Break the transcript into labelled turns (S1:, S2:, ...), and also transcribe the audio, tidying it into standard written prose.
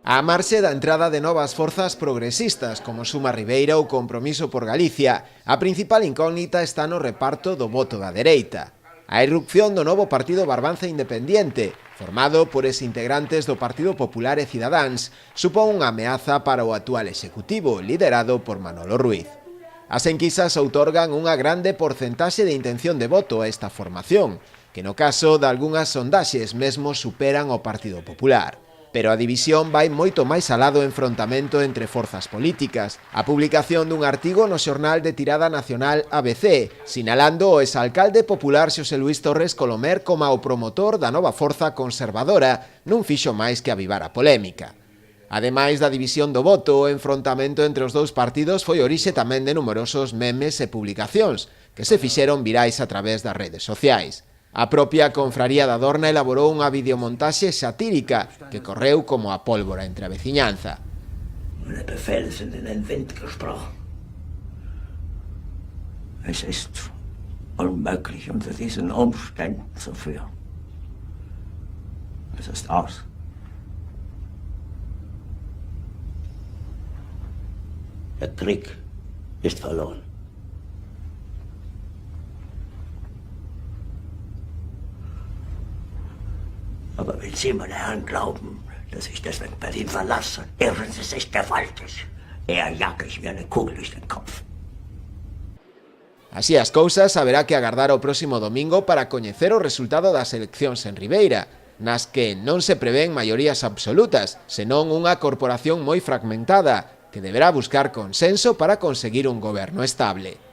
S1: A marxe da entrada de novas forzas progresistas como Suma Ribeira ou Compromiso por Galicia, a principal incógnita está no reparto do voto da dereita. A irrupción do novo partido Barbanza Independiente, formado por ex-integrantes do Partido Popular e Cidadáns, supón unha ameaza para o actual executivo, liderado por Manolo Ruiz. As enquisas outorgan unha grande porcentaxe de intención de voto a esta formación, que no caso de algunhas sondaxes mesmo superan o Partido Popular. Pero a división vai moito máis alá do enfrontamento entre forzas políticas. A publicación dun artigo no xornal de tirada nacional ABC, sinalando o exalcalde popular Xosé Luís Torres Colomer como o promotor da nova forza conservadora, non fixo máis que avivar a polémica. Ademais da división do voto, o enfrontamento entre os dous partidos foi orixe tamén de numerosos memes e publicacións, que se fixeron virais a través das redes sociais. A propia Confraría da Dorna elaborou unha videomontaxe satírica que correu como a pólvora entre a veciñanza.
S2: Meine Befehle sind in den Wind gesprochen. Es ist unmöglich, unter diesen Umständen zu führen. Es ist aus. Der Krieg ist verloren. Aber wenn Sie, meine Herren, glauben, dass ich deswegen Berlin verlasse, irren Sie sich gewaltig. Eher jage ich mir eine Kugel durch den Kopf.
S1: Así as cousas, haberá que agardar o próximo domingo para coñecer o resultado das eleccións en Ribeira, nas que non se prevén maiorías absolutas, senón unha corporación moi fragmentada, que deberá buscar consenso para conseguir un goberno estable.